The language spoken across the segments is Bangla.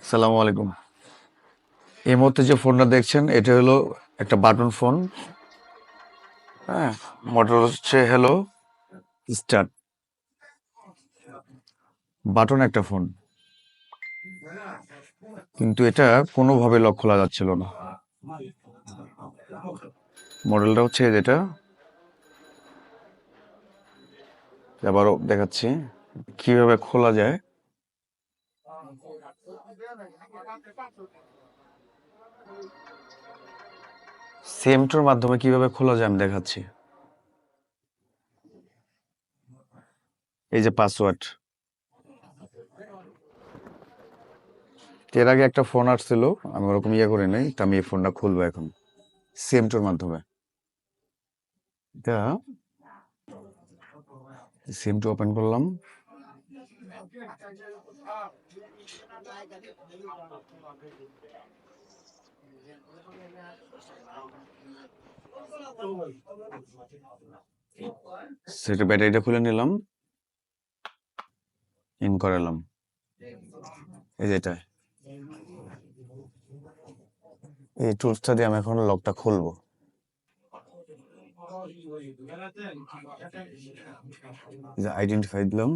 আসসালামু আলাইকুম। এই মুহূর্তে যে ফোনটা দেখছেন এটা হলো একটা বাটন ফোন। হ্যাঁ, মডেল হচ্ছে হ্যালো স্টার্ট, বাটন একটা ফোন, কিন্তু এটা কোনোভাবে লক খোলা যাচ্ছিল না। মডেলটা হচ্ছে যেটা, আবারও দেখাচ্ছি কিভাবে খোলা যায়। সেমটোর মাধ্যমে কিভাবে খোলা যায় আমি দেখাচ্ছি। এই যে পাসওয়ার্ড, এর আগে একটা ফোন আসছিল, আমি ওরকম ইয়ে করে নেই, তো আমি এই ফোনটা খুলবো এখন সেমটোর মাধ্যমে। এটা সেমটো ওপেন করলাম। সেটা ব্যাটারিটা খুলে নিলাম, ইন করালাম। এই যেটা, এই টুলসটা দিয়ে আমি এখন লকটা খুলবো। আইডেন্টিফাই দিলাম।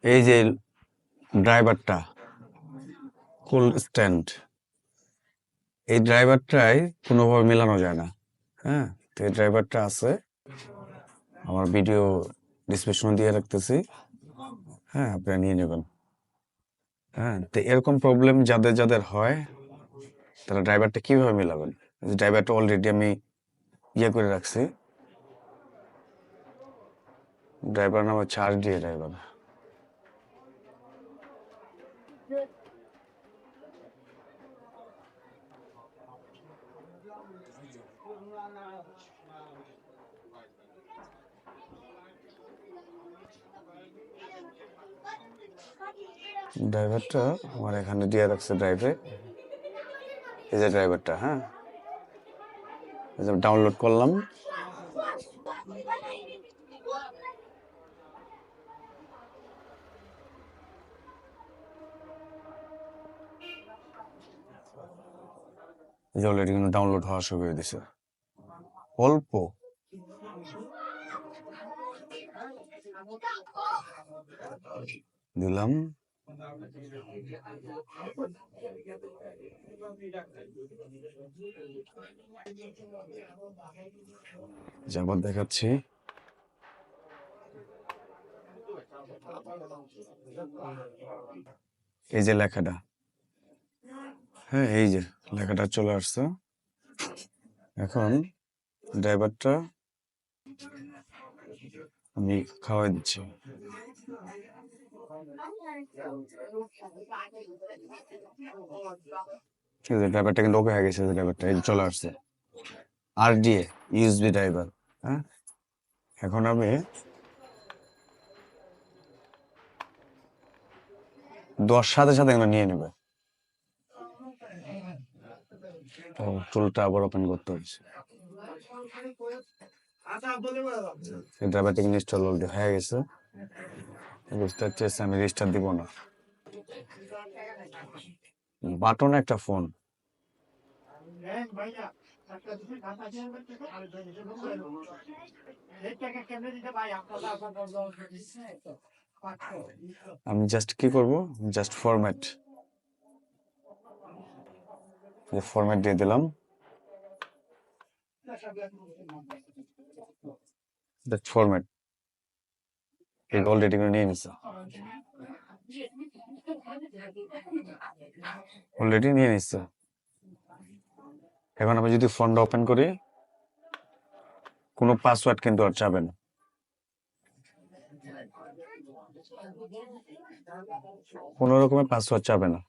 এই যে ড্রাইভারটা, কুল স্ট্যান্ড, এই ড্রাইভারটাই কোনোভাবে মেলানো যায় না। হ্যাঁ, তো এই ড্রাইভারটা আছে, আমার ভিডিও ডিসক্রিপশনে দিয়ে রাখতেছি। হ্যাঁ, আপনারা নিয়ে নেবেন। হ্যাঁ, তো এরকম প্রবলেম যাদের যাদের হয় তারা ড্রাইভারটা কিভাবে মেলাবেন। ড্রাইভারটা অলরেডি আমি ইয়ে করে রাখছি, ড্রাইভার নাম হচ্ছে RDA ড্রাইভার। ড্রাইভারটা আমার এখানে দিয়ে রাখছে ড্রাইভে। এই যে ড্রাইভারটা, হ্যাঁ, ডাউনলোড করলাম। এই যে অলরেডি কিন্তু ডাউনলোড হওয়া শুরু হয়ে দিছে। অল্প দিলাম। আবার দেখাচ্ছি। এই যে লেখাটা, হ্যাঁ, এই যে লেখাটা চলে আসছে। এখন ড্রাইভারটা আমি খাওয়াই দিচ্ছি। ড্রাইভারটা কিন্তু ওকে হয়ে গেছে, ড্রাইভারটা এই চলে আসছে, RDA USB ড্রাইভার। হ্যাঁ, এখন আমি 10 সাথে সাথে এগুলো নিয়ে নেবে। টুলটা আবার ওপেন করতে হচ্ছে। ড্রাইভারটা ইনস্টল অলরেডি হয়ে গেছে। রেজিস্টার চেয়েছে, আমি রেজিস্টার দিব না। বাটন একটা ফোন, আমি জাস্ট কি করব, জাস্ট ফরম্যাট, যে ফরম্যাট দিয়ে দিলাম। দ্যাট ফরম্যাট এই অলরেডি করে নিয়ে নিছে, অলরেডি নিয়ে নিচ্ছে। এখন আমি যদি ফোনটা ওপেন করি, কোনো পাসওয়ার্ড কিন্তু আর চাবে না। কোনো রকমের পাসওয়ার্ড চাবে না।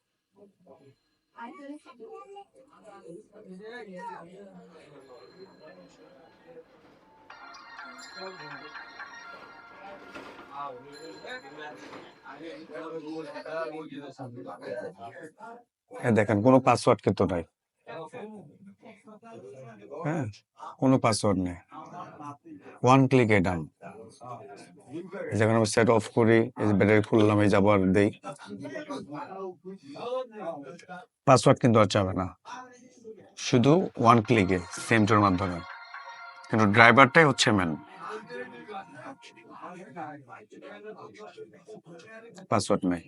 হ্যাঁ, দেখেন কোনো পাসওয়ার্ড কিন্তু নাই। হ্যাঁ, কোনো পাসওয়ার্ড নেই, ওয়ান ক্লিকে ডান। যখন আমি সেট অফ করি, এই যে ব্যাটারি খুললাম, এই যাবো আর দেই, পাসওয়ার্ড কিন্তু আর চাবে না, শুধু ওয়ান ক্লিকে সিমটার মাধ্যমে। কিন্তু ড্রাইভারটাই হচ্ছে মেন, পাসওয়ার্ড নেই।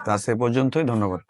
তা সে পর্যন্তই, ধন্যবাদ।